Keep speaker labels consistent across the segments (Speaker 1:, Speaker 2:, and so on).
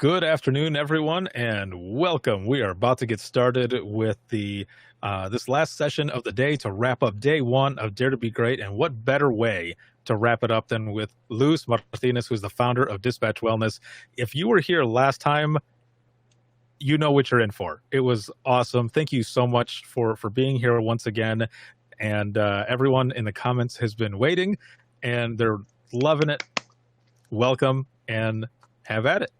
Speaker 1: Good afternoon, everyone, and welcome. We are about to get started with the this last session of the day to wrap up day one of Dare to Be Great. And what better way to wrap it up than with Luz Martinez, who's the founder of Dispatch Wellness. If you were here last time, you know what you're in for. It was awesome. Thank you so much for being here once again. And everyone in the comments has been waiting, and they're loving it. Welcome and have at it.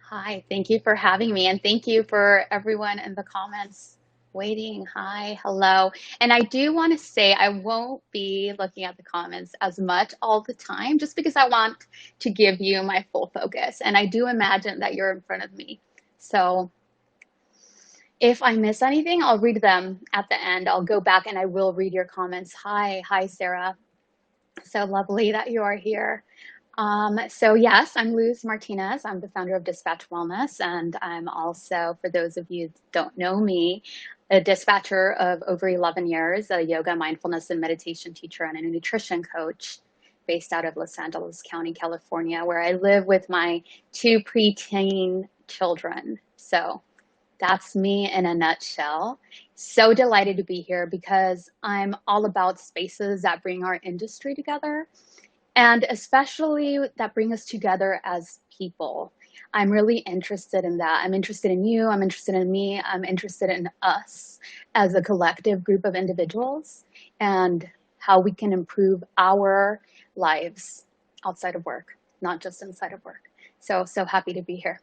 Speaker 2: Hi, thank you for having me, and thank you for everyone in the comments waiting. Hi, hello. And I do want to say I won't be looking at the comments as much all the time just because I want to give you my full focus. And I do imagine that you're in front of me. So if I miss anything, I'll read them at the end. I'll go back and I will read your comments. Hi, Sarah. So lovely that you are here. So yes, I'm Luz Martinez. I'm the founder of Dispatch Wellness, and I'm also, for those of you who don't know me, a dispatcher of over 11 years, a yoga, mindfulness, and meditation teacher, and a nutrition coach based out of Los Angeles County, California, where I live with my two preteen children. So that's me in a nutshell. So delighted to be here because I'm all about spaces that bring our industry together, and especially that bring us together as people. I'm really interested in that. I'm interested in you. I'm interested in me. I'm interested in us as a collective group of individuals and how we can improve our lives outside of work, not just inside of work. So happy to be here.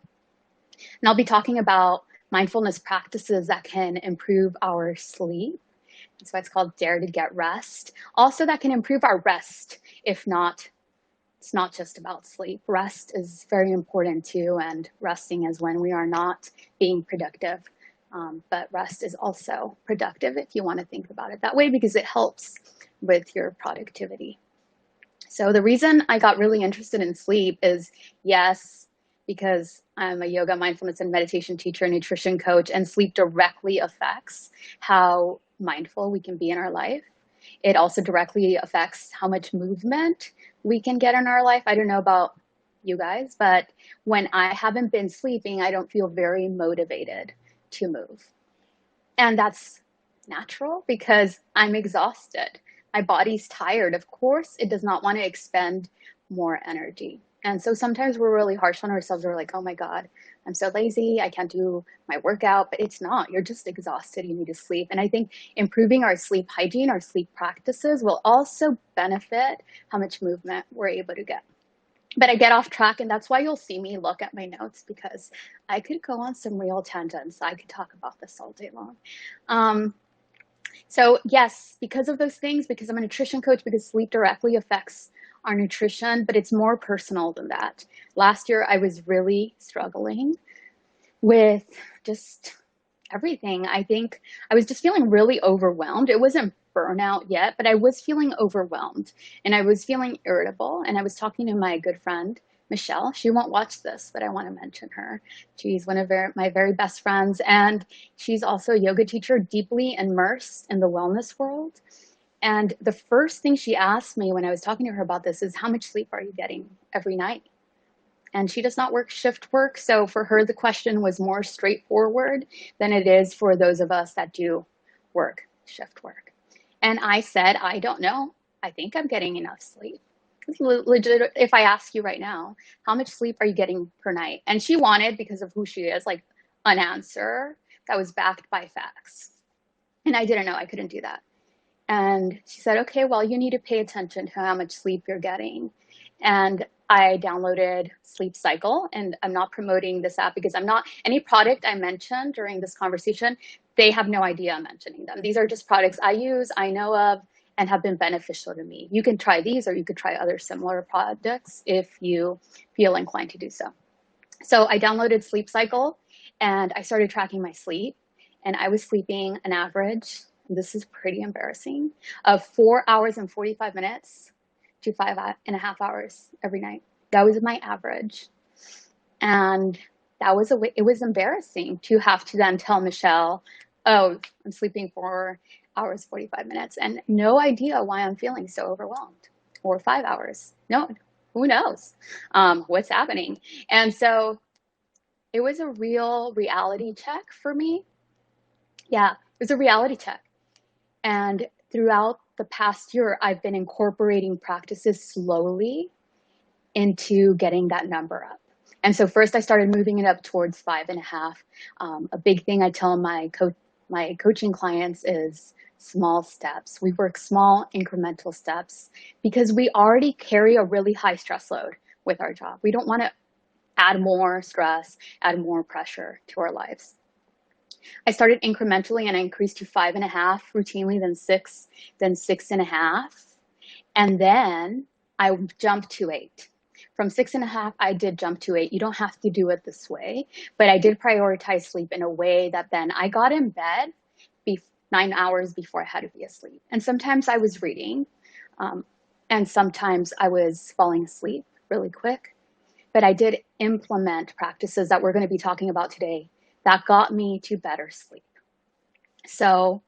Speaker 2: And I'll be talking about mindfulness practices that can improve our sleep. That's why it's called Dare to Get Rest. Also, that can improve our rest. If not, it's not just about sleep. Rest is very important too, and resting is when we are not being productive. But rest is also productive if you want to think about it that way, because it helps with your productivity. So the reason I got really interested in sleep is, yes, because I'm a yoga, mindfulness, and meditation teacher, nutrition coach, and sleep directly affects how mindful we can be in our life. It also directly affects how much movement we can get in our life. I don't know about you guys, but when I haven't been sleeping, I don't feel very motivated to move. And that's natural because I'm exhausted. My body's tired. Of course, it does not want to expend more energy. And so sometimes we're really harsh on ourselves. We're like, oh my God, I'm so lazy. I can't do my workout. But it's not. You're just exhausted. You need to sleep. And I think improving our sleep hygiene, our sleep practices will also benefit how much movement we're able to get. But I get off track, and that's why you'll see me look at my notes, because I could go on some real tangents. I could talk about this all day long. So yes, because of those things, because I'm a nutrition coach, because sleep directly affects our nutrition, but it's more personal than that. Last year, I was really struggling with just everything. I think I was just feeling really overwhelmed. It wasn't burnout yet, but I was feeling overwhelmed and I was feeling irritable. And I was talking to my good friend, Michelle. She won't watch this, but I want to mention her. She's one of my very best friends. And she's also a yoga teacher, deeply immersed in the wellness world. And the first thing she asked me when I was talking to her about this is, how much sleep are you getting every night? And she does not work shift work. So for her, the question was more straightforward than it is for those of us that do work shift work. And I said, I don't know. I think I'm getting enough sleep. Legit, if I ask you right now, how much sleep are you getting per night? And she wanted, because of who she is, like an answer that was backed by facts. And I didn't know. I couldn't do that. And she said, okay, well, you need to pay attention to how much sleep you're getting. And I downloaded Sleep Cycle, and I'm not promoting this app because I'm not, any product I mentioned during this conversation, they have no idea I'm mentioning them. These are just products I use, I know of, and have been beneficial to me. You can try these, or you could try other similar products if you feel inclined to do so. So I downloaded Sleep Cycle and I started tracking my sleep, and I was sleeping an average, this is pretty embarrassing, of 4 hours and 45 minutes to 5.5 hours every night. That was my average. And it was embarrassing to have to then tell Michelle, oh, I'm sleeping 4 hours, 45 minutes, and no idea why I'm feeling so overwhelmed. Or 5 hours. No, who knows what's happening? And so It was a real reality check for me. Yeah, it was a reality check. And throughout the past year, I've been incorporating practices slowly into getting that number up. And so first I started moving it up towards 5.5. A big thing I tell my coaching clients is small steps. We work small incremental steps because we already carry a really high stress load with our job. We don't want to add more stress, add more pressure to our lives. I started incrementally and I increased to 5.5 routinely, then 6, then 6.5. And then I jumped to 8. From 6.5, I did jump to 8. You don't have to do it this way, but I did prioritize sleep in a way that then I got in bed 9 hours before I had to be asleep. And sometimes I was reading, and sometimes I was falling asleep really quick. But I did implement practices that we're going to be talking about today that got me to better sleep. So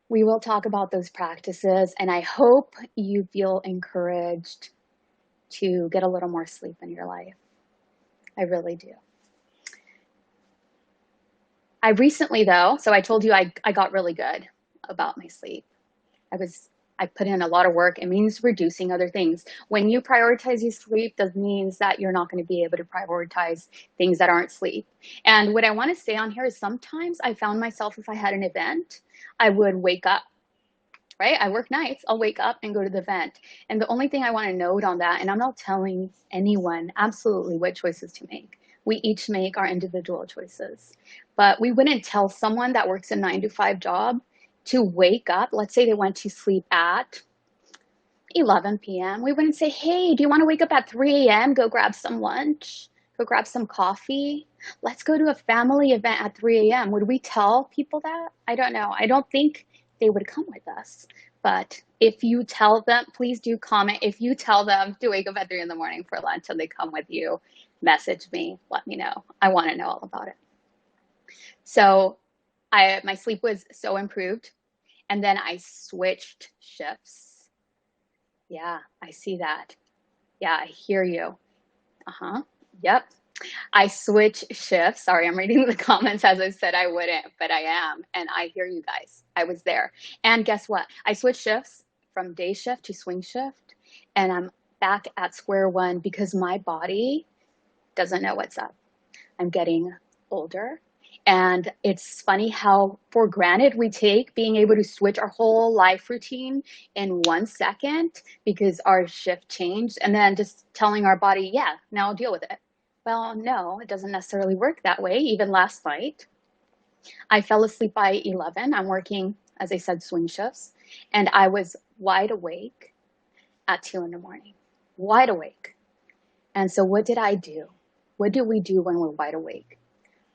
Speaker 2: we will talk about those practices, and I hope you feel encouraged to get a little more sleep in your life. I really do. I recently, though, so I told you I got really good about my sleep. I put in a lot of work. It means reducing other things. When you prioritize your sleep, that means that you're not going to be able to prioritize things that aren't sleep. And what I want to say on here is sometimes I found myself, if I had an event, I would wake up, right? I work nights. I'll wake up and go to the event. And the only thing I want to note on that, and I'm not telling anyone absolutely what choices to make. We each make our individual choices. But we wouldn't tell someone that works a 9 to 5 job to wake up. Let's say they went to sleep at 11 p.m. We wouldn't say, hey, do you want to wake up at 3 a.m.? Go grab some lunch, go grab some coffee. Let's go to a family event at 3 a.m. Would we tell people that? I don't know. I don't think they would come with us. But if you tell them, please do comment. If you tell them to wake up at 3 in the morning for lunch and they come with you, message me, let me know. I want to know all about it. So my sleep was so improved. And then I switched shifts. Yeah, I see that. Yeah, I hear you. Yep. I switch shifts. Sorry, I'm reading the comments as I said I wouldn't, but I am. And I hear you guys. I was there. And guess what? I switched shifts from day shift to swing shift. And I'm back at square one because my body doesn't know what's up. I'm getting older. And it's funny how for granted we take being able to switch our whole life routine in 1 second because our shift changed, and then just telling our body, yeah, now I'll deal with it. Well, no, it doesn't necessarily work that way. Even last night, I fell asleep by 11. I'm working, as I said, swing shifts, and I was wide awake at 2 in the morning, wide awake. And so what did I do? What do we do when we're wide awake?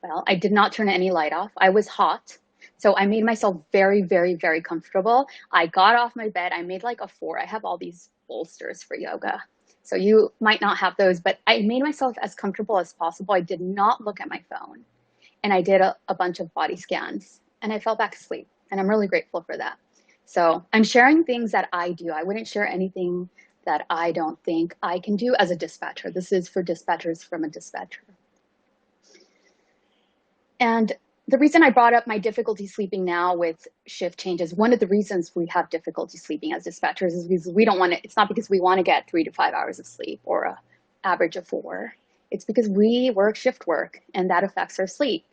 Speaker 2: Well, I did not turn any light off. I was hot. So I made myself very, very, very comfortable. I got off my bed. I made like a 4. I have all these bolsters for yoga. So you might not have those, but I made myself as comfortable as possible. I did not look at my phone. And I did a bunch of body scans and I fell back asleep. And I'm really grateful for that. So I'm sharing things that I do. I wouldn't share anything that I don't think I can do as a dispatcher. This is for dispatchers from a dispatcher. And the reason I brought up my difficulty sleeping now with shift changes, one of the reasons we have difficulty sleeping as dispatchers is because we don't want to, it's not because we want to get 3 to 5 hours of sleep or an average of 4. It's because we work shift work and that affects our sleep.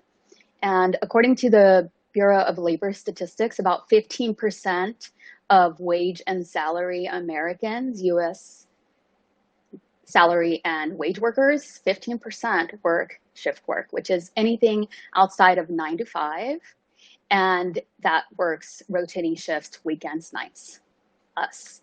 Speaker 2: And according to the Bureau of Labor Statistics, about 15% of wage and salary Americans, U.S. salary and wage workers, 15% work shift work, which is anything outside of 9 to 5. And that works rotating shifts, weekends, nights, us.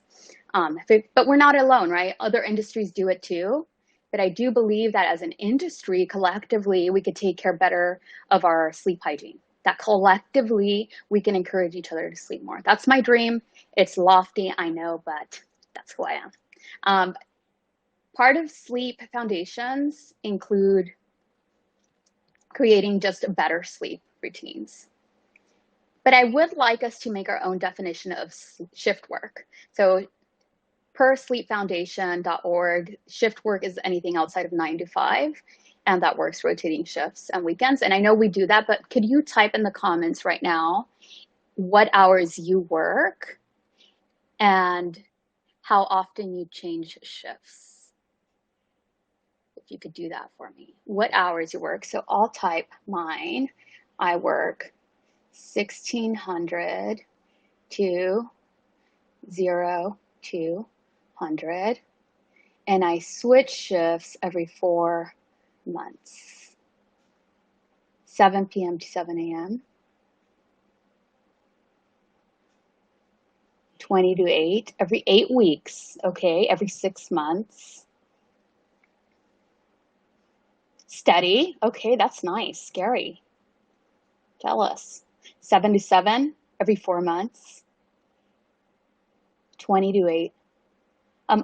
Speaker 2: But we're not alone, right? Other industries do it too. But I do believe that as an industry, collectively, we could take care better of our sleep hygiene. That collectively, we can encourage each other to sleep more. That's my dream. It's lofty, I know, but that's who I am. Part of sleep foundations include creating just better sleep routines. But I would like us to make our own definition of shift work. So per sleepfoundation.org, shift work is anything outside of 9 to 5. and that works rotating shifts and weekends. And I know we do that, but could you type in the comments right now what hours you work and how often you change shifts? If you could do that for me. What hours you work. So I'll type mine. I work 1600 to 0200, and I switch shifts every 4 months. 7 p.m. to 7 a.m. 20 to 8, every 8 weeks, okay, every 6 months. Steady, okay, that's nice. Scary. Jealous. 7 to 7, every 4 months. 20 to 8.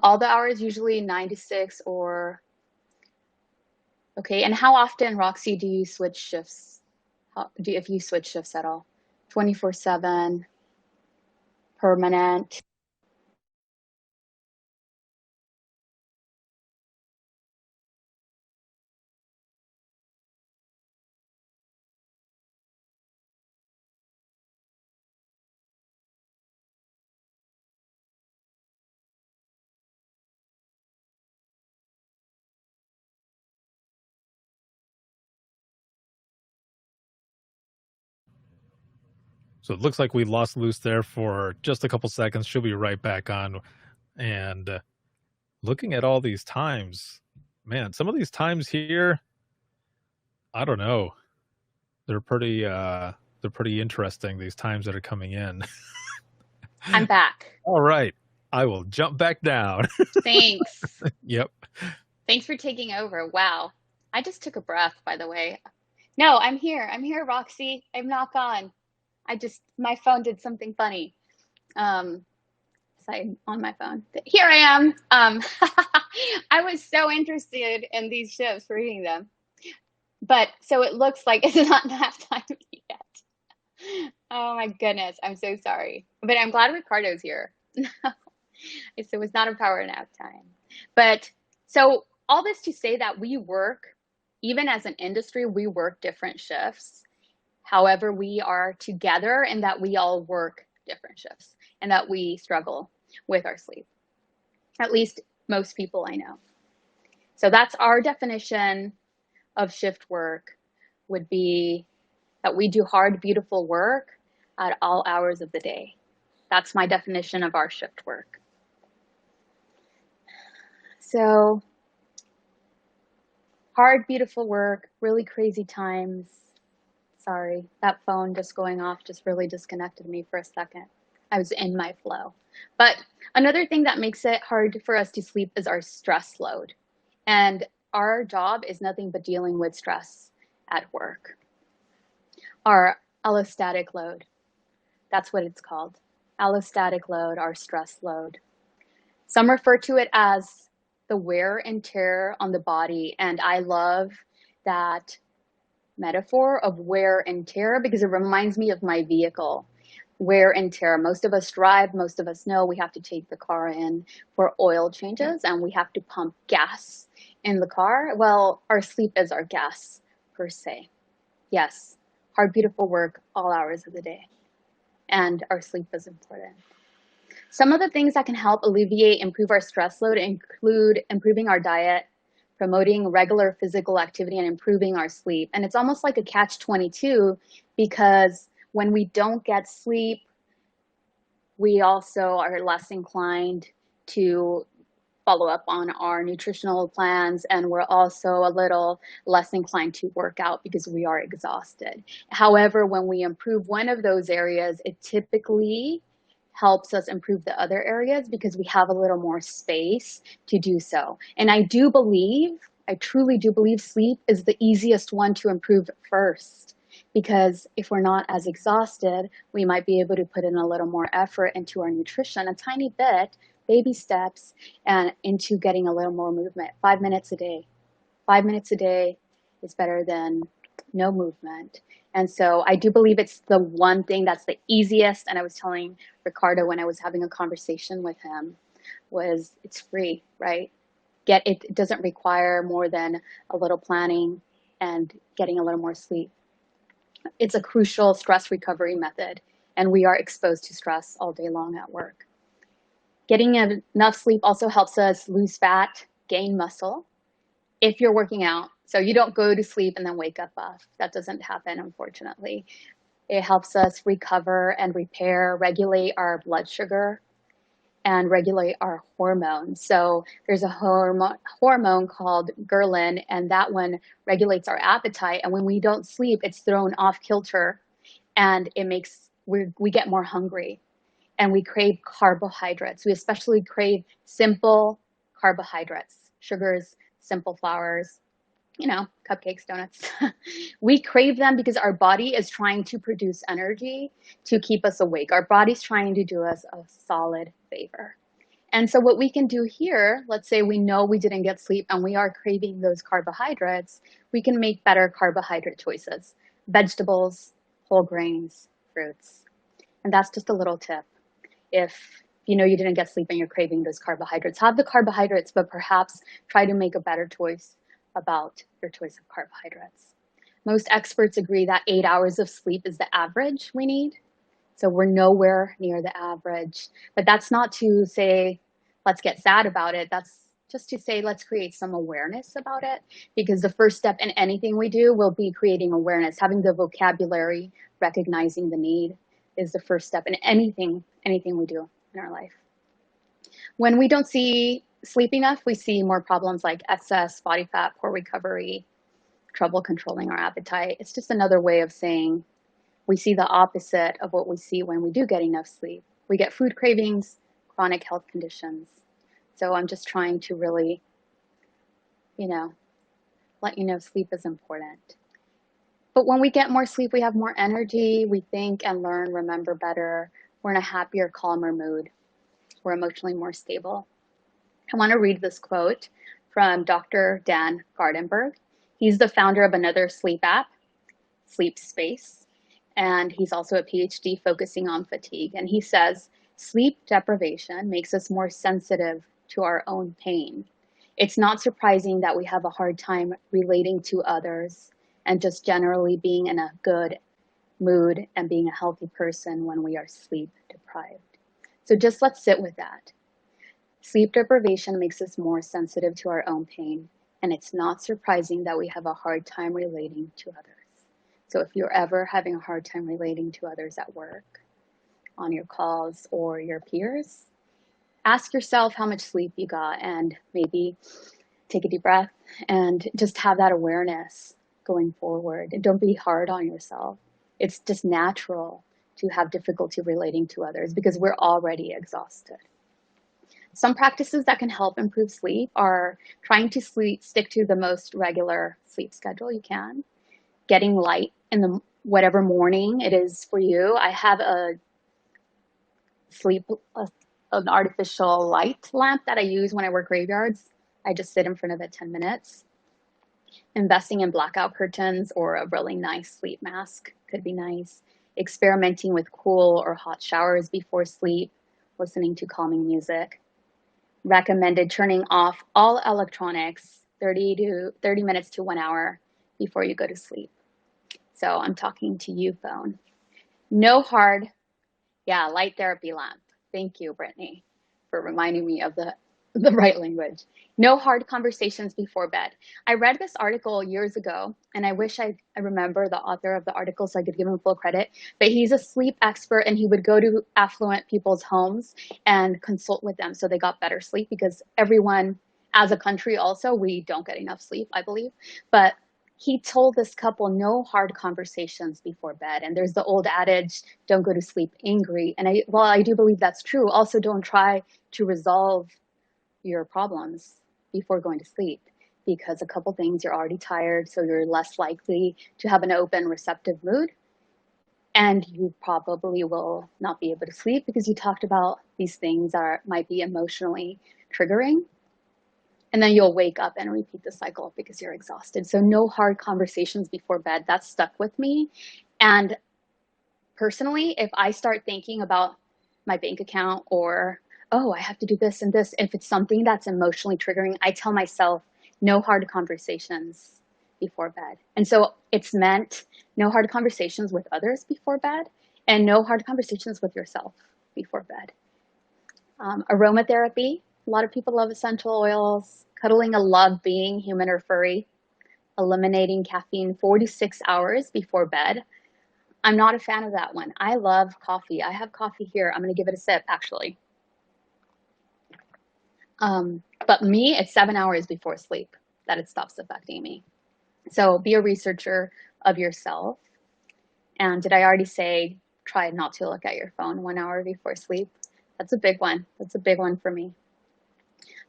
Speaker 2: All the hours usually 9 to 6 or, okay, and how often, Roxy, do you switch shifts? If you switch shifts at all? 24/7, permanent?
Speaker 1: So it looks like we lost Luce there for just a couple seconds. She'll be right back on. And looking at all these times, man, some of these times here, I don't know. They're pretty interesting, these times that are coming in.
Speaker 2: I'm back.
Speaker 1: All right. I will jump back down.
Speaker 2: Thanks.
Speaker 1: Yep.
Speaker 2: Thanks for taking over. Wow. I just took a breath, by the way. No, I'm here. I'm here, Roxy. I'm not gone. My phone did something funny. I'm on my phone. Here I am. I was so interested in these shifts, reading them. But so it looks like it's not nap time yet. Oh my goodness. I'm so sorry. But I'm glad Ricardo's here. So it's not a power nap time. But so all this to say that we work, even as an industry, we work different shifts. However, we are together and that we all work different shifts and that we struggle with our sleep. At least most people I know. So that's our definition of shift work, would be that we do hard, beautiful work at all hours of the day. That's my definition of our shift work. So hard, beautiful work, really crazy times. Sorry, that phone just going off just really disconnected me for a second. I was in my flow. But another thing that makes it hard for us to sleep is our stress load. And our job is nothing but dealing with stress at work. Our allostatic load, that's what it's called. Allostatic load, our stress load. Some refer to it as the wear and tear on the body. And I love that metaphor of wear and tear because it reminds me of my vehicle. Wear and tear. Most of us drive, most of us know we have to take the car in for oil changes and we have to pump gas in the car. Well, our sleep is our gas per se. Yes, hard, beautiful work all hours of the day. And our sleep is important. Some of the things that can help alleviate, improve our stress load include improving our diet, promoting regular physical activity, and improving our sleep. And it's almost like a catch-22 because when we don't get sleep, we also are less inclined to follow up on our nutritional plans, and we're also a little less inclined to work out because we are exhausted. However, when we improve one of those areas, it typically helps us improve the other areas because we have a little more space to do so. And I truly do believe sleep is the easiest one to improve first, because if we're not as exhausted, we might be able to put in a little more effort into our nutrition, a tiny bit, baby steps, and into getting a little more movement. 5 minutes a day. 5 minutes a day is better than no movement. And so I do believe it's the one thing that's the easiest. And I was telling Ricardo when I was having a conversation with him, was it's free, right? It doesn't require more than a little planning and getting a little more sleep. It's a crucial stress recovery method, and we are exposed to stress all day long at work. Getting enough sleep also helps us lose fat, gain muscle, if you're working out. So you don't go to sleep and then wake up buff. That doesn't happen, unfortunately. It helps us recover and repair, regulate our blood sugar, and regulate our hormones. So there's a hormone called ghrelin, and that one regulates our appetite. And when we don't sleep, it's thrown off kilter, and it makes we get more hungry, and we crave carbohydrates. We especially crave simple carbohydrates, sugars, simple flours, cupcakes, donuts. We crave them because our body is trying to produce energy to keep us awake. Our body's trying to do us a solid favor. And so what we can do here, let's say we know we didn't get sleep and we are craving those carbohydrates, we can make better carbohydrate choices. Vegetables, whole grains, fruits. And that's just a little tip. If you know you didn't get sleep and you're craving those carbohydrates, have the carbohydrates, but perhaps try to make a better choice about your choice of carbohydrates. Most experts agree that 8 hours of sleep is the average we need. So we're nowhere near the average. But that's not to say, let's get sad about it. That's just to say, let's create some awareness about it. Because the first step in anything we do will be creating awareness. Having the vocabulary, recognizing the need is the first step in anything we do in our life. When we don't see sleep enough, we see more problems like excess body fat, poor recovery, trouble controlling our appetite. It's just another way of saying we see the opposite of what we see when we do get enough sleep. We get food cravings, chronic health conditions. So I'm just trying to really, let you know sleep is important. But when we get more sleep, we have more energy, we think and learn, remember better. We're in a happier, calmer mood. We're emotionally more stable. I want to read this quote from Dr. Dan Gardenberg. He's the founder of another sleep app, Sleep Space, and he's also a PhD focusing on fatigue. And he says, sleep deprivation makes us more sensitive to our own pain. It's not surprising that we have a hard time relating to others and just generally being in a good mood and being a healthy person when we are sleep deprived. So just let's sit with that. Sleep deprivation makes us more sensitive to our own pain, and it's not surprising that we have a hard time relating to others. So if you're ever having a hard time relating to others at work, on your calls, or your peers, ask yourself how much sleep you got and maybe take a deep breath and just have that awareness going forward. And don't be hard on yourself. It's just natural to have difficulty relating to others because we're already exhausted. Some practices that can help improve sleep are trying to stick to the most regular sleep schedule you can, getting light in the whatever morning it is for you. I have an artificial light lamp that I use when I work graveyards. I just sit in front of it 10 minutes. Investing in blackout curtains or a really nice sleep mask could be nice. Experimenting with cool or hot showers before sleep, listening to calming music. Recommended turning off all electronics 30 minutes to 1 hour before you go to sleep. So I'm talking to you, phone. No hard, light therapy lamp. Thank you, Brittany, for reminding me of the right language. No hard conversations before bed. I read this article years ago, and I wish I remember the author of the article so I could give him full credit, but he's a sleep expert, and he would go to affluent people's homes and consult with them so they got better sleep, because everyone, as a country also, we don't get enough sleep, I believe. But he told this couple no hard conversations before bed. And there's the old adage, don't go to sleep angry. And I do believe that's true. Also, don't try to resolve your problems before going to sleep, because a couple things, you're already tired, so you're less likely to have an open, receptive mood. And you probably will not be able to sleep because you talked about these things that might be emotionally triggering. And then you'll wake up and repeat the cycle because you're exhausted. So no hard conversations before bed. That's stuck with me. And personally, if I start thinking about my bank account or oh, I have to do this and this. If it's something that's emotionally triggering, I tell myself no hard conversations before bed. And so it's meant no hard conversations with others before bed and no hard conversations with yourself before bed. Aromatherapy. A lot of people love essential oils. Cuddling a love being, human or furry. Eliminating caffeine 4 to 6 hours before bed. I'm not a fan of that one. I love coffee. I have coffee here. I'm going to give it a sip, actually. But me, it's 7 hours before sleep that it stops affecting me. So be a researcher of yourself. And did I already say try not to look at your phone 1 hour before sleep? That's a big one. That's a big one for me.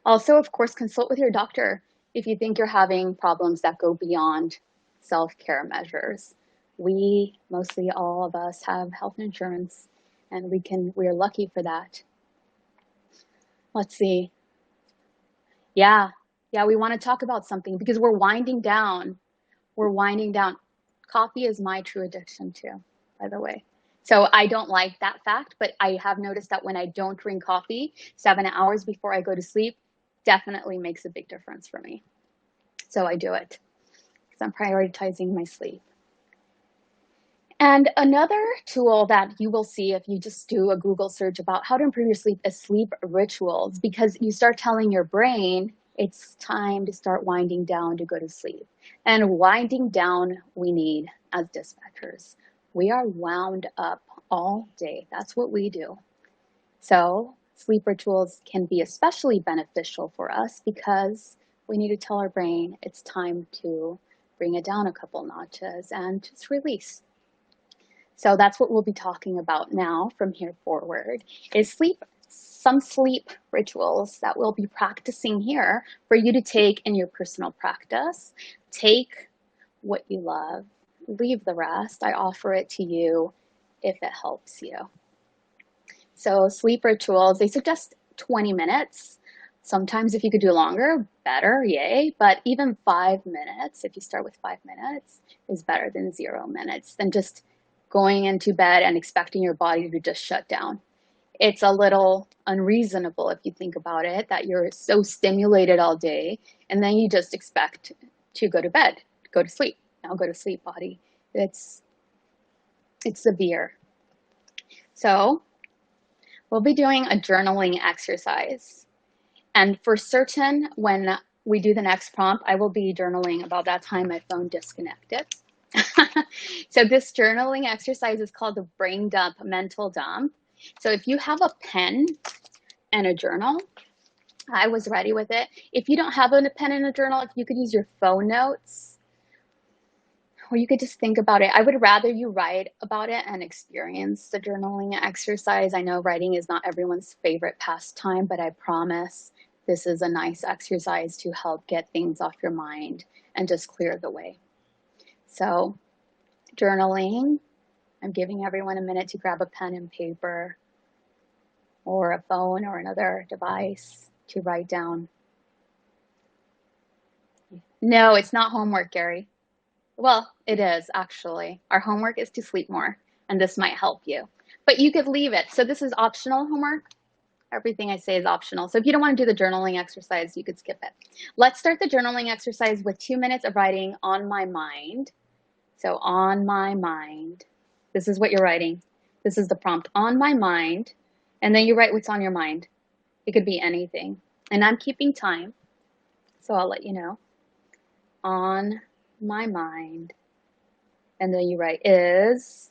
Speaker 2: Also, of course, consult with your doctor if you think you're having problems that go beyond self-care measures. We, mostly all of us, have health insurance, and we're lucky for that. Let's see. Yeah, we want to talk about something because we're winding down. We're winding down. Coffee is my true addiction too, by the way. So I don't like that fact, but I have noticed that when I don't drink coffee 7 hours before I go to sleep, definitely makes a big difference for me. So I do it because I'm prioritizing my sleep. And another tool that you will see if you just do a Google search about how to improve your sleep is sleep rituals, because you start telling your brain it's time to start winding down to go to sleep. And winding down we need as dispatchers. We are wound up all day. That's what we do. So sleep rituals can be especially beneficial for us because we need to tell our brain it's time to bring it down a couple notches and just release. So that's what we'll be talking about now from here forward is some sleep rituals that we'll be practicing here for you to take in your personal practice. Take what you love, leave the rest. I offer it to you if it helps you. So sleep rituals, they suggest 20 minutes. Sometimes if you could do longer, better, yay. But even 5 minutes, if you start with 5 minutes, is better than 0 minutes, than just going into bed and expecting your body to just shut down. It's a little unreasonable if you think about it, that you're so stimulated all day and then you just expect to go to bed, go to sleep. Now go to sleep, body. It's severe. So we'll be doing a journaling exercise. And for certain, when we do the next prompt, I will be journaling about that time my phone disconnected. So this journaling exercise is called the brain dump, mental dump. So if you have a pen and a journal, I was ready with it. If you don't have a pen and a journal, if you could use your phone notes, or you could just think about it. I would rather you write about it and experience the journaling exercise. I know writing is not everyone's favorite pastime, but I promise this is a nice exercise to help get things off your mind and just clear the way. So journaling, I'm giving everyone a minute to grab a pen and paper or a phone or another device to write down. No, it's not homework, Gary. Well, it is actually. Our homework is to sleep more, and this might help you. But you could leave it. So this is optional homework. Everything I say is optional. So if you don't want to do the journaling exercise, you could skip it. Let's start the journaling exercise with 2 minutes of writing on my mind. So on my mind. This is what you're writing. This is the prompt, on my mind. And then you write what's on your mind. It could be anything. And I'm keeping time, so I'll let you know. On my mind. And then you write is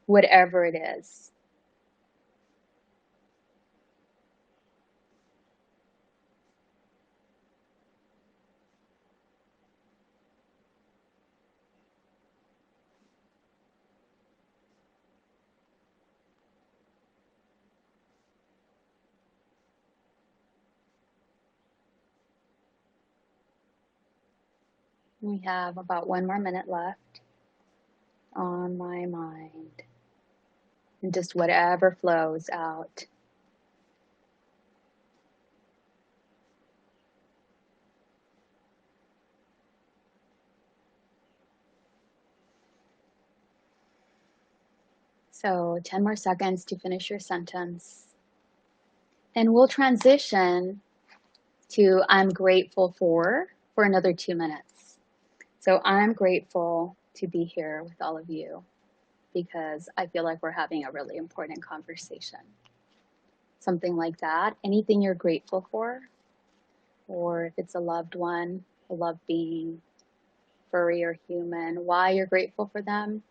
Speaker 2: whatever it is. We have about 1 more minute left. On my mind. And just whatever flows out. So 10 more seconds to finish your sentence. And we'll transition to I'm grateful for another 2 minutes. So I'm grateful to be here with all of you because I feel like we're having a really important conversation. Something like that. Anything you're grateful for, or if it's a loved one, a loved being, furry or human, why you're grateful for them.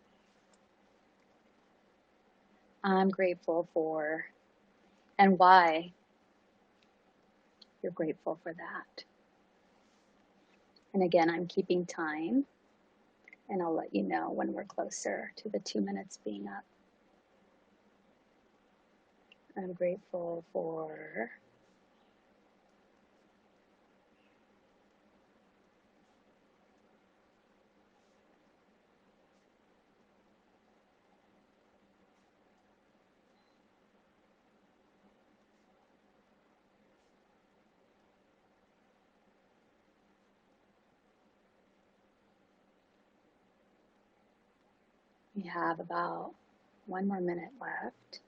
Speaker 2: I'm grateful for, and why you're grateful for that. And again, I'm keeping time, and I'll let you know when we're closer to the 2 minutes being up. I'm grateful for we have about 1 more minute left.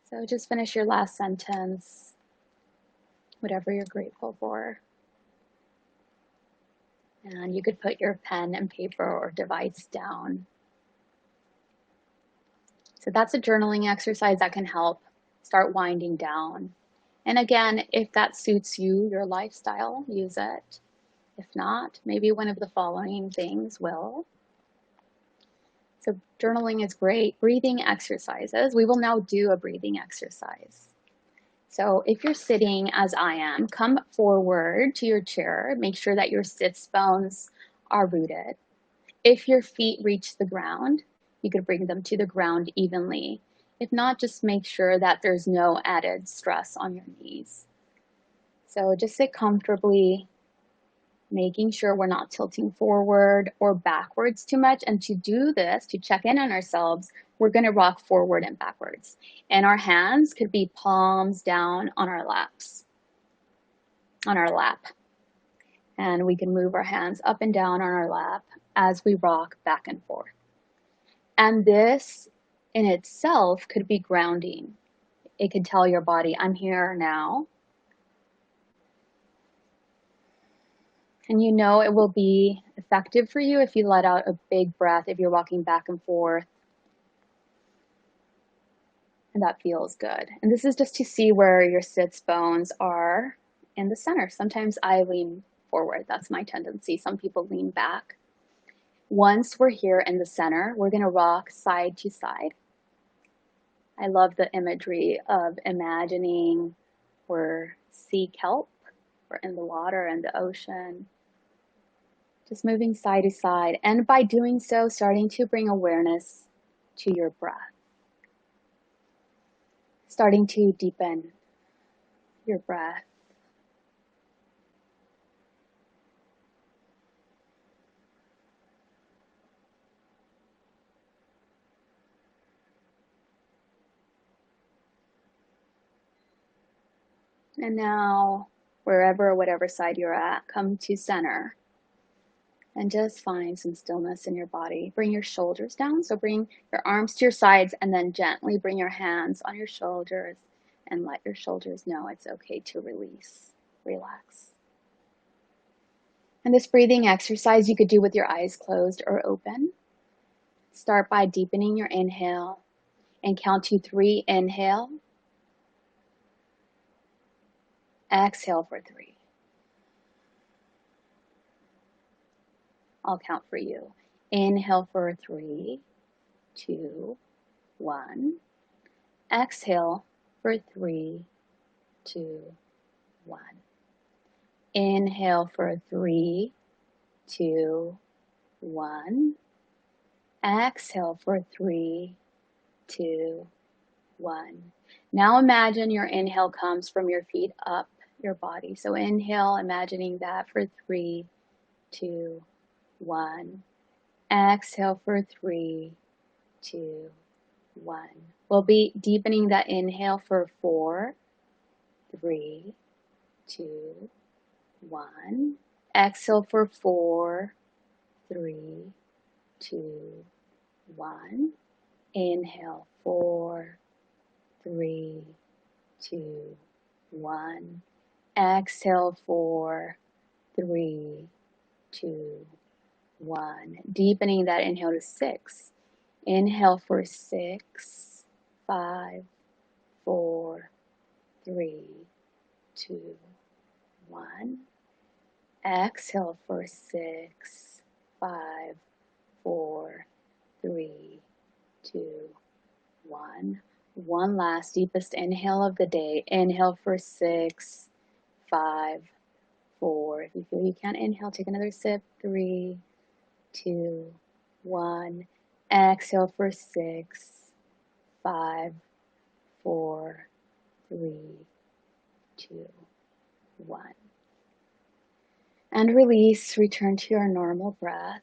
Speaker 2: So just finish your last sentence, whatever you're grateful for. And you could put your pen and paper or device down. So that's a journaling exercise that can help start winding down. And again, if that suits you, your lifestyle, use it. If not, maybe one of the following things will. So journaling is great. Breathing exercises. We will now do a breathing exercise. So if you're sitting as I am, come forward to your chair. Make sure that your sits bones are rooted. If your feet reach the ground, you could bring them to the ground evenly. If not, just make sure that there's no added stress on your knees. So just sit comfortably, making sure we're not tilting forward or backwards too much. And to do this, to check in on ourselves, we're going to rock forward and backwards. And our hands could be palms down on our laps, on our lap. And we can move our hands up and down on our lap as we rock back and forth. And this in itself could be grounding. It could tell your body, I'm here now. And you know it will be effective for you if you let out a big breath, if you're walking back and forth. And that feels good. And this is just to see where your sits bones are in the center. Sometimes I lean forward. That's my tendency. Some people lean back. Once we're here in the center, we're going to rock side to side. I love the imagery of imagining we're sea kelp, we're in the water and the ocean. Just moving side to side, and by doing so, starting to bring awareness to your breath. Starting to deepen your breath. And now, wherever, whatever side you're at, come to center. And just find some stillness in your body. Bring your shoulders down. So bring your arms to your sides and then gently bring your hands on your shoulders and let your shoulders know it's okay to release, relax. And this breathing exercise you could do with your eyes closed or open. Start by deepening your inhale and count to 3. Inhale. Exhale for 3. I'll count for you. Inhale for 3, 2, 1. Exhale for 3, 2, 1. Inhale for 3, 2, 1. Exhale for 3, 2, 1. Now imagine your inhale comes from your feet up your body. So inhale, imagining that for 3, 2, 1. Exhale for 3, 2, 1. We'll be deepening that inhale for 4, 3, 2, 1. Exhale for 4, 3, 2, 1. Inhale, 4, 3, 2, 1. Exhale, 4, 3, 2, 1. Deepening that inhale to 6. Inhale for 6, 5, 4, 3, 2, 1. Exhale for 6, 5, 4, 3, 2, 1. One last deepest inhale of the day. Inhale for 6, 5, 4. If you feel you can't inhale, take another sip. 3, 2, 1. Exhale for 6, 5, 4, 3, 2, 1. And release. Return to your normal breath.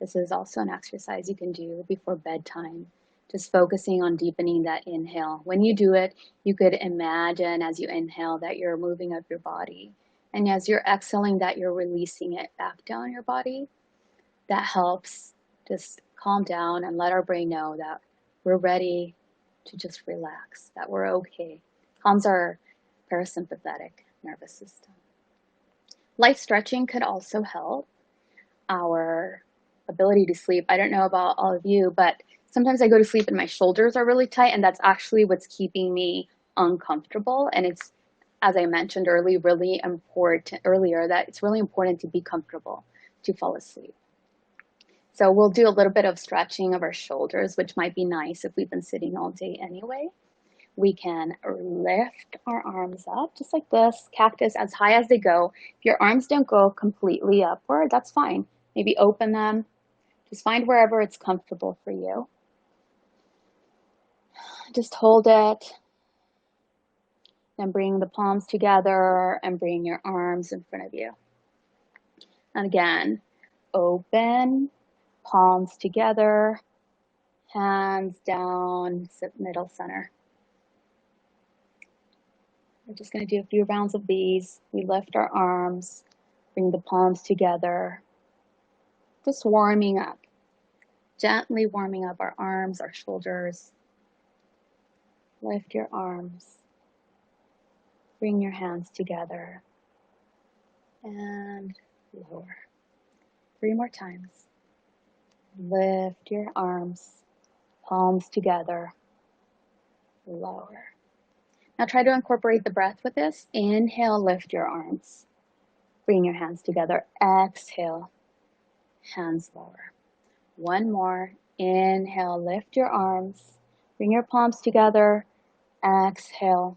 Speaker 2: This is also an exercise you can do before bedtime, just focusing on deepening that inhale. When you do it, you could imagine as you inhale that you're moving up your body. And as you're exhaling that, you're releasing it back down your body. That helps just calm down and let our brain know that we're ready to just relax, that we're okay. Calms our parasympathetic nervous system. Light stretching could also help our ability to sleep. I don't know about all of you, but sometimes I go to sleep and my shoulders are really tight, and that's actually what's keeping me uncomfortable. And it's, as I mentioned earlier, that it's really important to be comfortable to fall asleep. So we'll do a little bit of stretching of our shoulders, which might be nice if we've been sitting all day anyway. We can lift our arms up just like this, cactus, as high as they go. If your arms don't go completely upward, that's fine. Maybe open them. Just find wherever it's comfortable for you. Just hold it. Then bring the palms together and bring your arms in front of you. And again, open, palms together, hands down, middle center. We're just going to do a few rounds of these. We lift our arms, bring the palms together, just warming up, gently warming up our arms, our shoulders. Lift your arms, bring your hands together, and lower. 3 more times. Lift your arms, palms together, lower. Now try to incorporate the breath with this. Inhale, lift your arms. Bring your hands together. Exhale, hands lower. One more. Inhale, lift your arms. Bring your palms together. Exhale,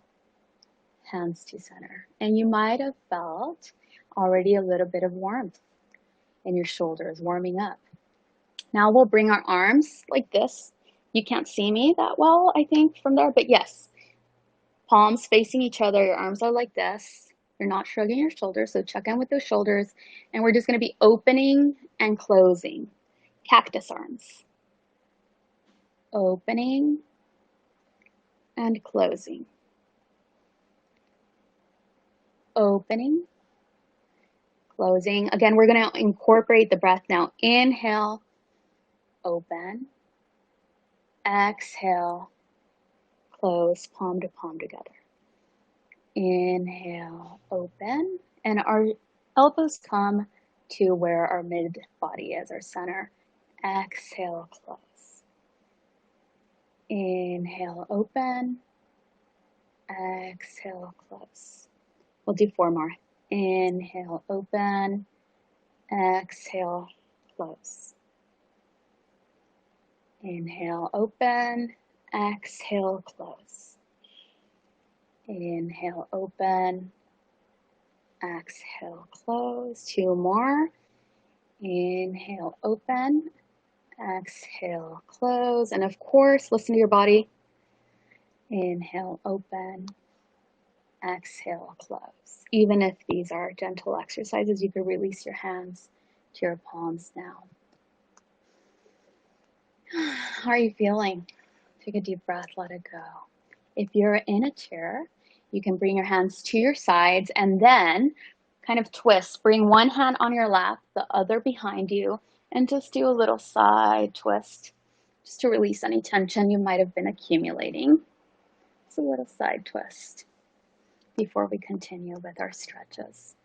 Speaker 2: hands to center. And you might have felt already a little bit of warmth in your shoulders, warming up. Now we'll bring our arms like this. You can't see me that well, I think, from there, but yes. Palms facing each other, your arms are like this. You're not shrugging your shoulders, so check in with those shoulders. And we're just going to be opening and closing. Cactus arms. Opening and closing. Opening, closing. Again, we're going to incorporate the breath now. Inhale, open. Exhale, close, palm to palm together. Inhale, open, and our elbows come to where our mid body is, our center. Exhale, close. Inhale, open. Exhale, close. We'll do 4 more. Inhale, open. Exhale, close. Inhale, open. Exhale, close. Inhale, open. Exhale, close. 2 more. Inhale, open. Exhale, close. And of course, listen to your body. Inhale, open. Exhale, close. Even if these are gentle exercises, you could release your hands to your palms now. How are you feeling? Take a deep breath, let it go. If you're in a chair, you can bring your hands to your sides and then kind of twist. Bring one hand on your lap, the other behind you, and just do a little side twist just to release any tension you might have been accumulating. Just a little side twist before we continue with our stretches.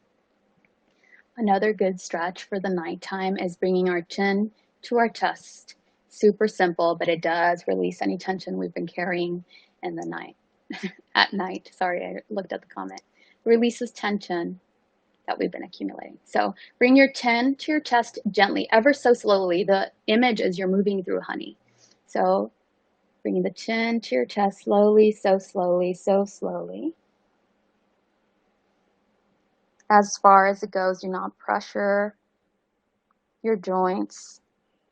Speaker 2: Another good stretch for the nighttime is bringing our chin to our chest. Super simple, but it does release any tension we've been carrying in the night. At night, sorry, I looked at the comment. Releases tension that we've been accumulating. So bring your chin to your chest gently, ever so slowly. The image is you're moving through honey. So bringing the chin to your chest slowly, so slowly, so slowly. As far as it goes, do not pressure your joints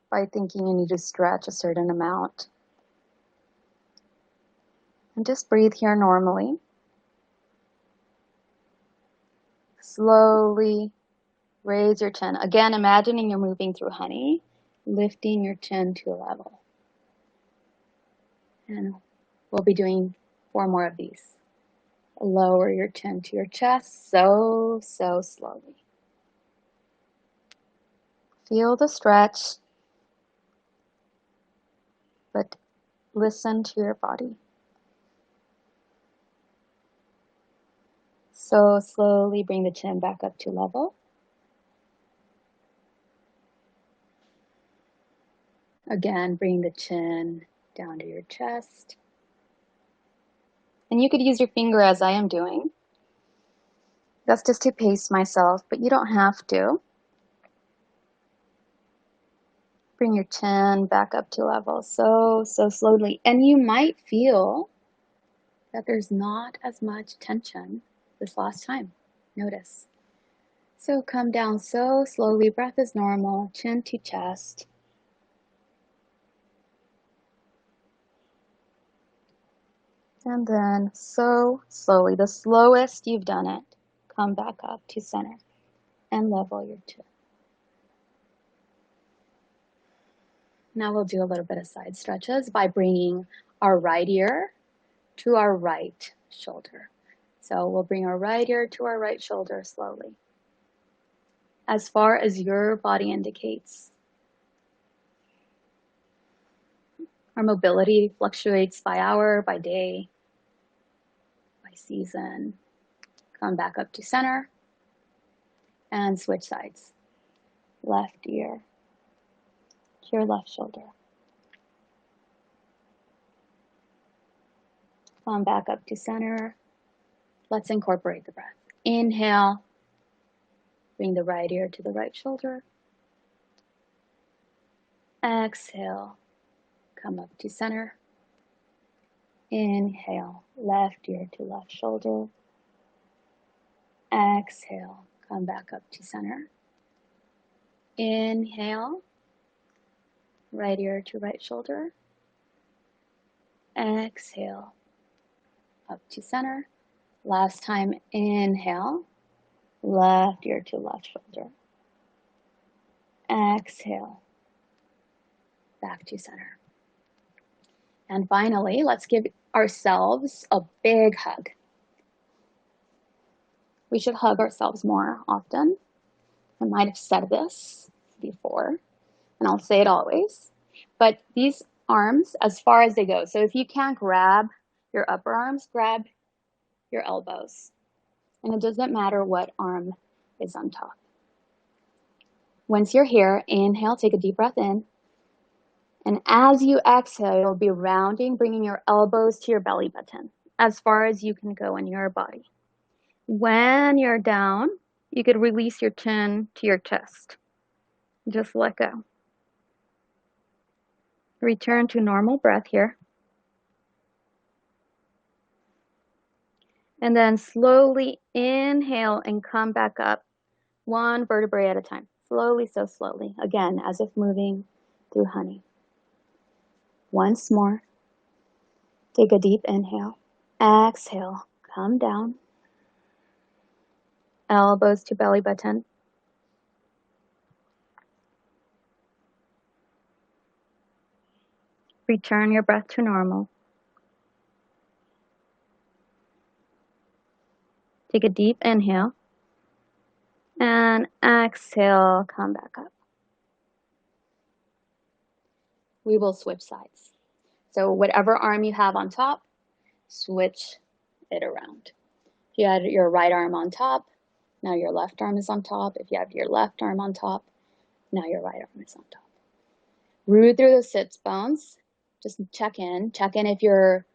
Speaker 2: by thinking you need to stretch a certain amount. And just breathe here normally. Slowly raise your chin. Again, imagining you're moving through honey, lifting your chin to a level. And we'll be doing 4 more of these. Lower your chin to your chest, so slowly. Feel the stretch, but listen to your body. So slowly bring the chin back up to level. Again, bring the chin down to your chest. And you could use your finger as I am doing. That's just to pace myself, but you don't have to. Bring your chin back up to level so slowly. And you might feel that there's not as much tension this last time. Notice. So come down so slowly. Breath is normal. Chin to chest. And then so slowly, the slowest you've done it, come back up to center and level your chin. Now we'll do a little bit of side stretches by bringing our right ear to our right shoulder. So we'll bring our right ear to our right shoulder slowly, as far as your body indicates. Our mobility fluctuates by hour, by day, by season. Come back up to center and switch sides. Left ear to your left shoulder. Come back up to center. Let's incorporate the breath. Inhale. Bring the right ear to the right shoulder. Exhale. Come up to center. Inhale. Left ear to left shoulder. Exhale. Come back up to center. Inhale. Right ear to right shoulder. Exhale. Up to center. Last time, inhale. Left ear to left shoulder. Exhale. Back to center. And finally, let's give ourselves a big hug. We should hug ourselves more often. I might have said this before, and I'll say it always. But these arms, as far as they go, so if you can't grab your upper arms, grab your elbows. And it doesn't matter what arm is on top. Once you're here, inhale, take a deep breath in. And as you exhale, you'll be rounding, bringing your elbows to your belly button, as far as you can go in your body. When you're down, you could release your chin to your chest. Just let go. Return to normal breath here. And then slowly inhale and come back up, one vertebrae at a time. Slowly, so slowly. Again, as if moving through honey. Once more. Take a deep inhale. Exhale. Come down. elbows to belly button. Return your breath to normal. Take a deep inhale and exhale, come back up. We will switch sides. So whatever arm you have on top, switch it around. If you had your right arm on top, now your left arm is on top. If you have your left arm on top, now your right arm is on top. Root through the sits bones. Just check in if you're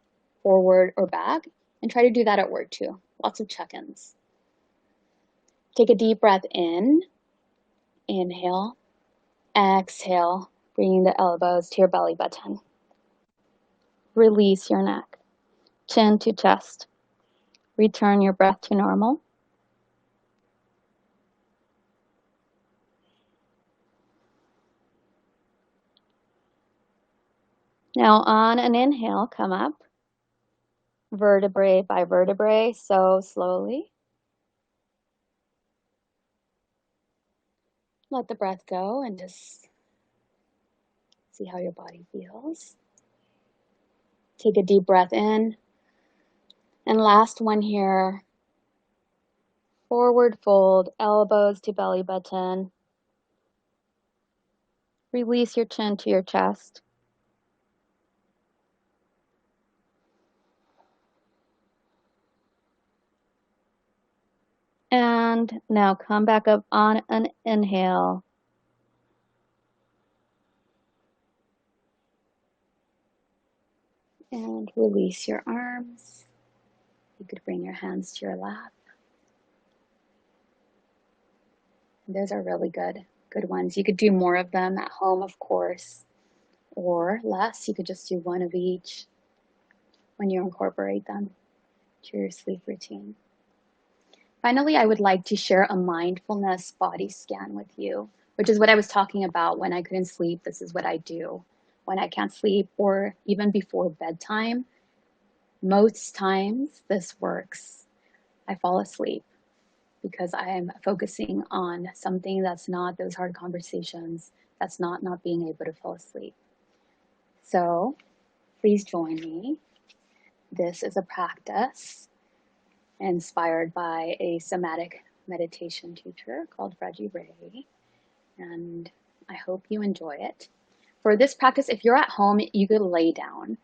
Speaker 2: forward or back, and try to do that at work too. Lots of check-ins. Take a deep breath in, inhale, exhale, bringing the elbows to your belly button. Release your neck, chin to chest. Return your breath to normal. Now on an inhale, come up, vertebrae by vertebrae, so slowly. Let the breath go and just see how your body feels. Take a deep breath in. And last one here, forward fold, elbows to belly button. Release your chin to your chest. And now come back up on an inhale. And release your arms. You could bring your hands to your lap. And those are really good ones. You could do more of them at home, of course, or less. You could just do one of each when you incorporate them to your sleep routine. Finally, I would like to share a mindfulness body scan with you, which is what I was talking about when I couldn't sleep. This is what I do when I can't sleep, or even before bedtime. Most times this works. I fall asleep because I am focusing on something that's not those hard conversations, that's not being able to fall asleep. So please join me. This is a practice inspired by a somatic meditation teacher called Reggie Ray, and I hope you enjoy it. For this practice, if you're at home, you could lay down,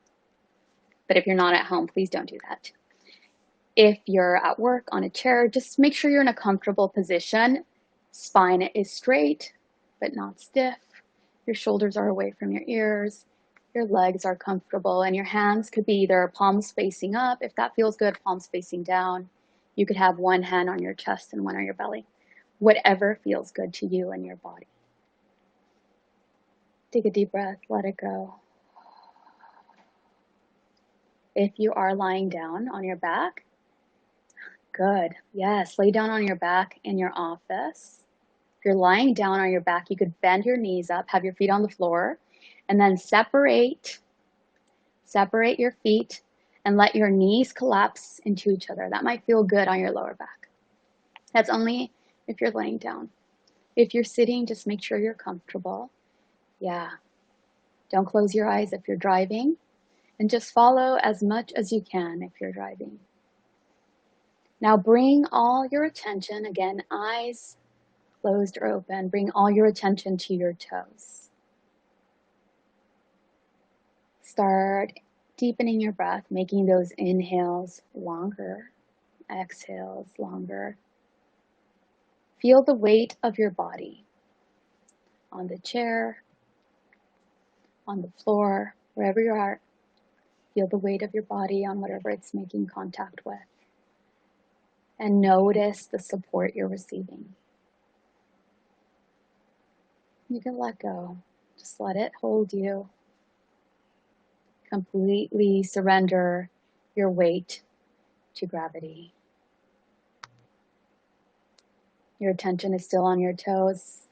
Speaker 2: but if you're not at home, please don't do that. If you're at work on a chair, just make sure you're in a comfortable position. Spine is straight, but not stiff. Your shoulders are away from your ears. Your legs are comfortable, and your hands could be either palms facing up, if that feels good, palms facing down. You could have one hand on your chest and one on your belly. Whatever feels good to you and your body. Take a deep breath, let it go. If you are lying down on your back, good. Yes, lay down on your back in your office. If you're lying down on your back, you could bend your knees up, have your feet on the floor, and then separate your feet and let your knees collapse into each other. That might feel good on your lower back. That's only if you're laying down. If you're sitting, just make sure you're comfortable. Yeah. Don't close your eyes if you're driving, and just follow as much as you can if you're driving. Now bring all your attention, again, eyes closed or open, bring all your attention to your toes. Start deepening your breath, making those inhales longer, exhales longer. Feel the weight of your body on the chair, on the floor, wherever you are. Feel the weight of your body on whatever it's making contact with. And notice the support you're receiving. You can let go. Just let it hold you. Completely surrender your weight to gravity. Your attention is still on your toes.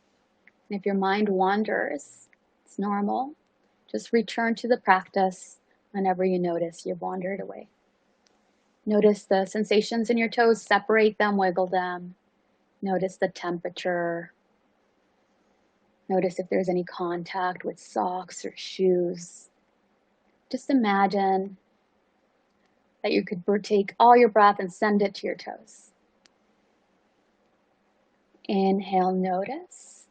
Speaker 2: And if your mind wanders, it's normal. Just return to the practice whenever you notice you've wandered away. Notice the sensations in your toes, separate them, wiggle them. Notice the temperature. Notice if there's any contact with socks or shoes. Just imagine that you could take all your breath and send it to your toes. Inhale, notice.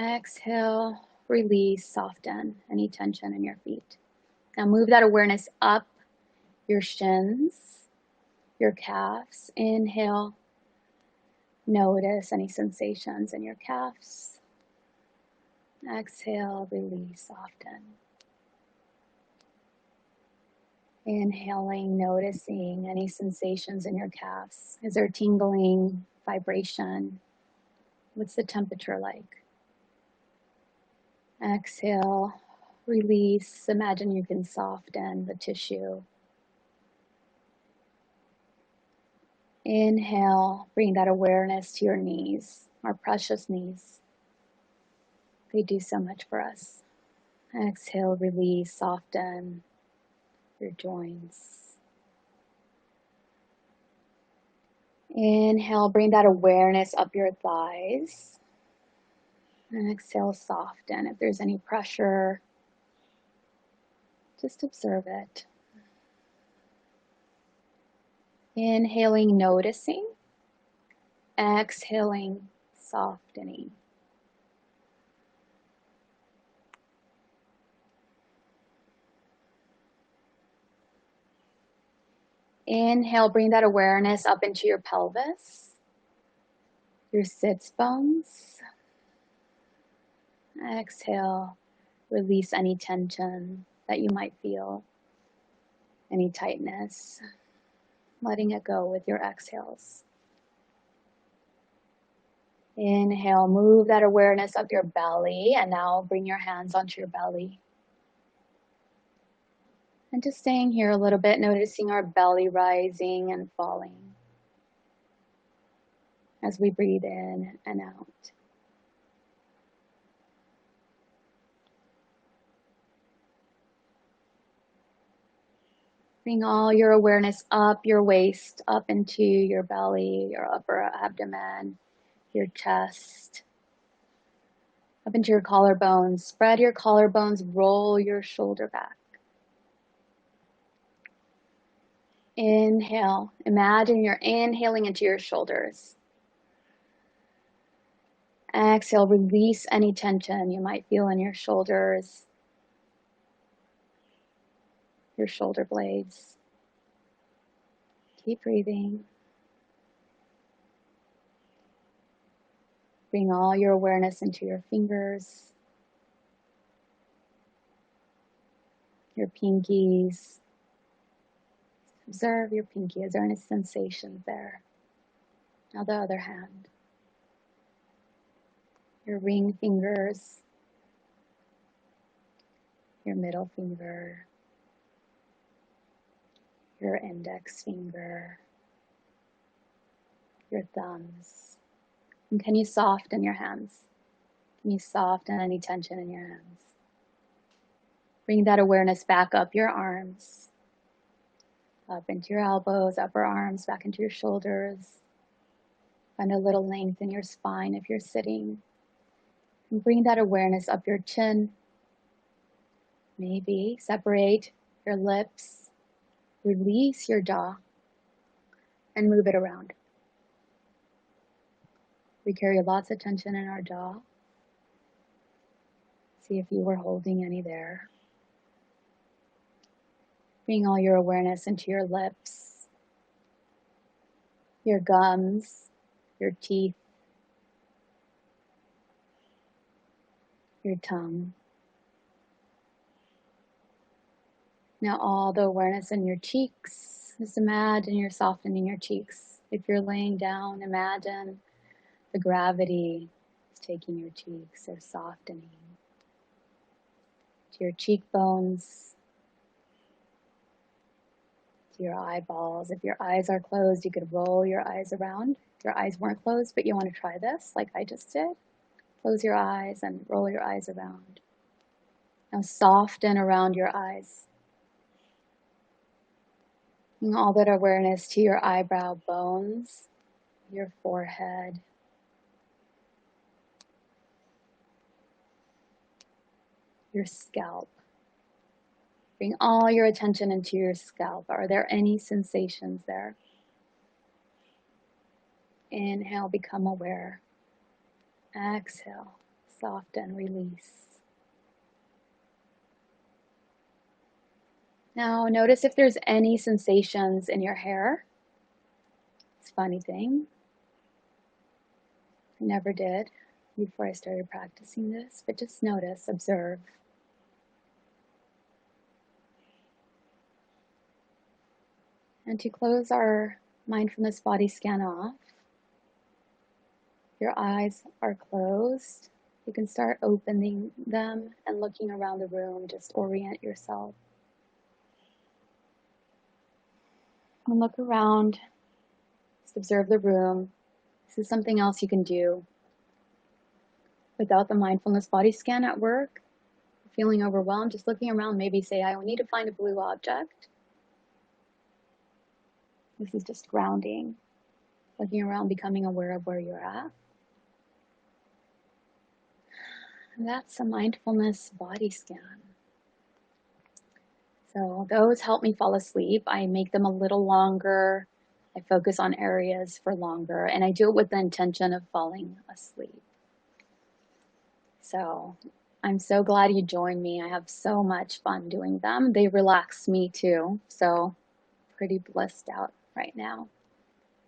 Speaker 2: Exhale, release, soften any tension in your feet. Now move that awareness up your shins, your calves. Inhale, notice any sensations in your calves. Exhale, release, soften. Inhaling, noticing any sensations in your calves. Is there tingling, vibration? What's the temperature like? Exhale, release. Imagine you can soften the tissue. Inhale, bring that awareness to your knees, our precious knees. They do so much for us. Exhale, release, soften your joints. Inhale, bring that awareness up your thighs. And exhale, soften. If there's any pressure, just observe it. Inhaling, noticing. Exhaling, softening. Inhale, bring that awareness up into your pelvis, your sits bones. Exhale, release any tension that you might feel, any tightness, letting it go with your exhales. Inhale, move that awareness up your belly, and now bring your hands onto your belly. And just staying here a little bit, noticing our belly rising and falling as we breathe in and out. Bring all your awareness up your waist, up into your belly, your upper abdomen, your chest, up into your collarbones. Spread your collarbones, roll your shoulder back. Inhale. Imagine you're inhaling into your shoulders. Exhale, release any tension you might feel in your shoulders, your shoulder blades. Keep breathing. Bring all your awareness into your fingers, your pinkies. Observe your pinky. Is there any sensations there? Now the other hand. Your ring fingers, your middle finger, your index finger, your thumbs. And can you soften your hands? Can you soften any tension in your hands? Bring that awareness back up your arms, up into your elbows, upper arms, back into your shoulders. Find a little length in your spine if you're sitting. And bring that awareness up your chin. Maybe separate your lips, release your jaw, and move it around. We carry lots of tension in our jaw. See if you were holding any there. Bring all your awareness into your lips, your gums, your teeth, your tongue. Now all the awareness in your cheeks. Just imagine you're softening your cheeks. If you're laying down, imagine the gravity is taking your cheeks. They're softening to your cheekbones, to your eyeballs. If your eyes are closed, you could roll your eyes around. If your eyes weren't closed, but you want to try this like I just did, close your eyes and roll your eyes around. Now soften around your eyes. Bring all that awareness to your eyebrow bones, your forehead, your scalp. Bring all your attention into your scalp. Are there any sensations there? Inhale, become aware. Exhale, soften, release. Now notice if there's any sensations in your hair. It's a funny thing. I never did before I started practicing this, but just notice, observe. And to close our mindfulness body scan off, your eyes are closed. You can start opening them and looking around the room, just orient yourself. And look around, just observe the room. This is something else you can do without the mindfulness body scan at work. Feeling overwhelmed, just looking around, maybe say, I need to find a blue object. This is just grounding, looking around, becoming aware of where you're at. And that's a mindfulness body scan. So those help me fall asleep. I make them a little longer. I focus on areas for longer, and I do it with the intention of falling asleep. So I'm so glad you joined me. I have so much fun doing them. They relax me too, so pretty blissed out right now.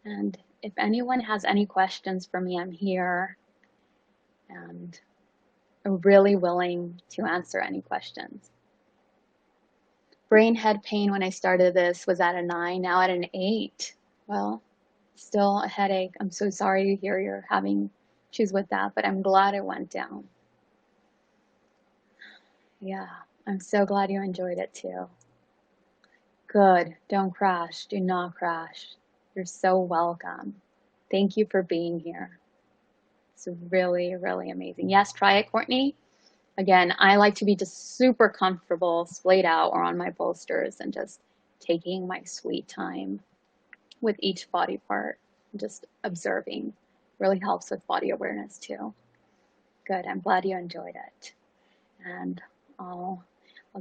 Speaker 2: And if anyone has any questions for me, I'm here and I'm really willing to answer any questions. Brain head pain when I started this was at a 9, now at an 8. Well, still a headache. I'm so sorry to hear you're having issues with that, but I'm glad it went down. Yeah, I'm so glad you enjoyed it too. Good. Don't crash. Do not crash. You're so welcome. Thank you for being here. It's really, really amazing. Yes, try it, Courtney. Again, I like to be just super comfortable, splayed out or on my bolsters and just taking my sweet time with each body part, just observing. Really helps with body awareness too. Good. I'm glad you enjoyed it. And I'll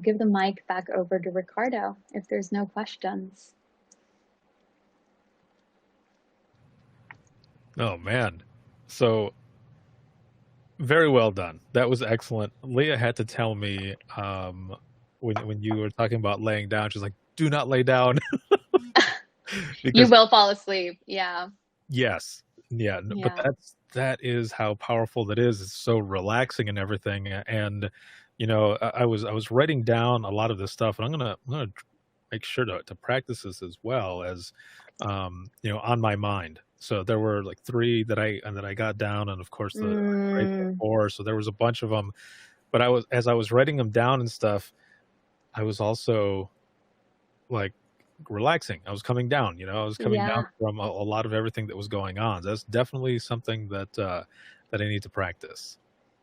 Speaker 2: give the mic back over to Ricardo if there's no questions.
Speaker 1: Oh man. So very well done. That was excellent. Leah had to tell me when you were talking about laying down, she's like, do not lay down.
Speaker 2: You
Speaker 1: Because
Speaker 2: will fall asleep. Yeah.
Speaker 1: yes. Yeah, but
Speaker 2: Yeah.
Speaker 1: that is how powerful that is. It's so relaxing and everything. And I was writing down a lot of this stuff, and I'm gonna make sure to practice this as well as on my mind. So there were like three that I got down, and of course the grateful
Speaker 2: Mm,
Speaker 1: for. So there was a bunch of them, but as I was writing them down and stuff, I was also like relaxing. I was coming down, I was coming down
Speaker 2: yeah.
Speaker 1: from a lot of everything that was going on. That's definitely something that I need to practice.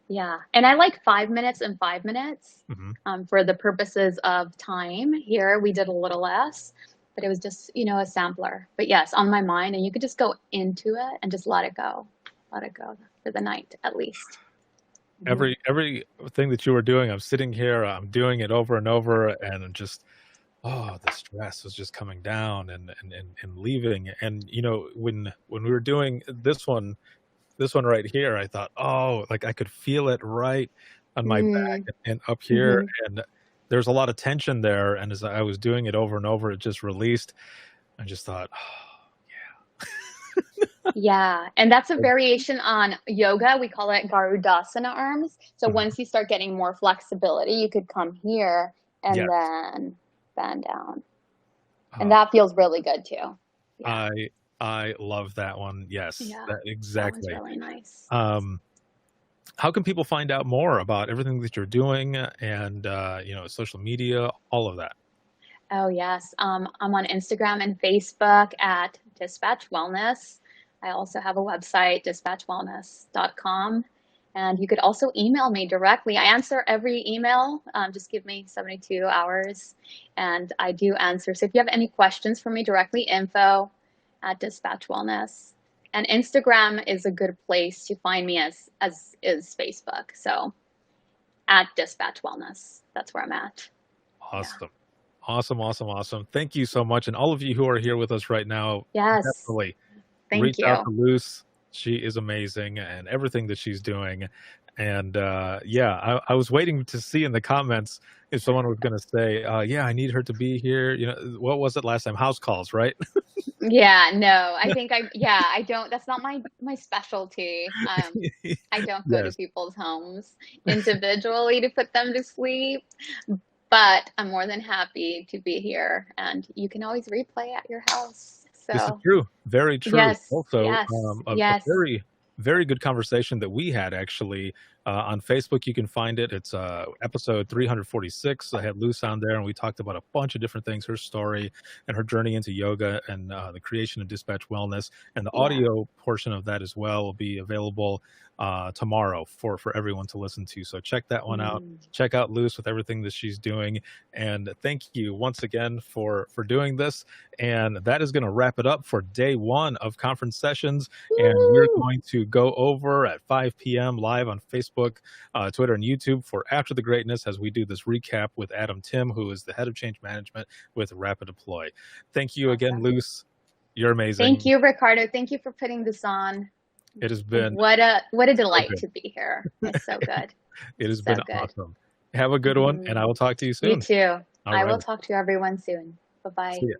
Speaker 2: Yeah. And I like 5 minutes and 5 minutes
Speaker 1: Hmm.
Speaker 2: for the purposes of time. Here we did a little less, but it was just, a sampler. But yes, on my mind, and you could just go into it and just let it go. Let it go for the night at least. Mhm.
Speaker 1: Everything that you were doing, I'm sitting here, I'm doing it over and over, and I'm just, oh, the stress was just coming down and leaving. And when we were doing this one right here, I thought, oh, like I could feel it right on my back
Speaker 2: Mm.
Speaker 1: and up here,
Speaker 2: Hmm.
Speaker 1: and there's a lot of tension there. And as I was doing it over and over, it just released. I just thought,
Speaker 2: Yeah, and that's a
Speaker 1: oh,
Speaker 2: variation on yoga. We call it Garudasana arms. So
Speaker 1: mhm,
Speaker 2: once you start getting more flexibility, you could come here and
Speaker 1: yes,
Speaker 2: then bend down. And
Speaker 1: uh,
Speaker 2: that feels really good too. Yeah.
Speaker 1: I I love that one. Yes,
Speaker 2: Yeah.
Speaker 1: that
Speaker 2: That was
Speaker 1: exactly.
Speaker 2: really nice.
Speaker 1: Um, how can people find out more about everything that you're doing and social media, all of that?
Speaker 2: Oh, yes. I'm on Instagram and Facebook at Dispatch Wellness. I also have a website, dispatchwellness.com. And you could also email me directly. I answer every email. Just give me 72 hours and I do answer. So if you have any questions for me directly, info at Dispatch Wellness. And Instagram is a good place to find me as is Facebook. So at Dispatch Wellness. That's where I'm at. Yeah.
Speaker 1: Awesome. Awesome, awesome, awesome. Thank you so much. And all of you who are here with us right now,
Speaker 2: Yes.
Speaker 1: definitely
Speaker 2: Thank
Speaker 1: reach out
Speaker 2: you.
Speaker 1: to Luce. She is amazing and everything that she's doing. And yeah, I was waiting to see in the comments if someone was going to say, yeah, I need her to be here. You know, what was it last time? House calls, right?
Speaker 2: Yeah, no, I don't, that's not my specialty. I don't go to
Speaker 1: Yes.
Speaker 2: people's homes individually to put them to sleep, but I'm more than happy to be here, and you can always replay at your house.
Speaker 1: This is
Speaker 2: So,
Speaker 1: true. Very true.
Speaker 2: yes,
Speaker 1: Also,
Speaker 2: yes,
Speaker 1: a
Speaker 2: yes.
Speaker 1: very, very good conversation that we had actually on Facebook. You can find it. It's episode 346. I had Luce on there, and we talked about a bunch of different things, her story and her journey into yoga and the creation of Dispatch Wellness. And the
Speaker 2: Yeah.
Speaker 1: audio portion of that as well will be available tomorrow for everyone to listen to. So check that one out.
Speaker 2: Mm,
Speaker 1: Check out Luce with everything that she's doing. And thank you once again for doing this. And that is going to wrap it up for day one of conference sessions. And we're
Speaker 2: woo!
Speaker 1: going to go over at 5 p.m. live on Facebook, Twitter, and YouTube for After the Greatness as we do this recap with Adam Tim, who is the head of change management with Rapid Deploy. Thank you again,
Speaker 2: Awesome.
Speaker 1: Luce. You're
Speaker 2: Thank
Speaker 1: amazing.
Speaker 2: you, Ricardo. Thank you for putting this on.
Speaker 1: It has been
Speaker 2: What a
Speaker 1: so
Speaker 2: delight
Speaker 1: good.
Speaker 2: to be here. It's so good.
Speaker 1: It has
Speaker 2: So
Speaker 1: been
Speaker 2: good.
Speaker 1: awesome. Have a good one, and I will talk to you
Speaker 2: You
Speaker 1: soon.
Speaker 2: too.
Speaker 1: All
Speaker 2: I will
Speaker 1: right.
Speaker 2: talk to everyone soon.
Speaker 1: See
Speaker 2: Bye-bye.
Speaker 1: ya.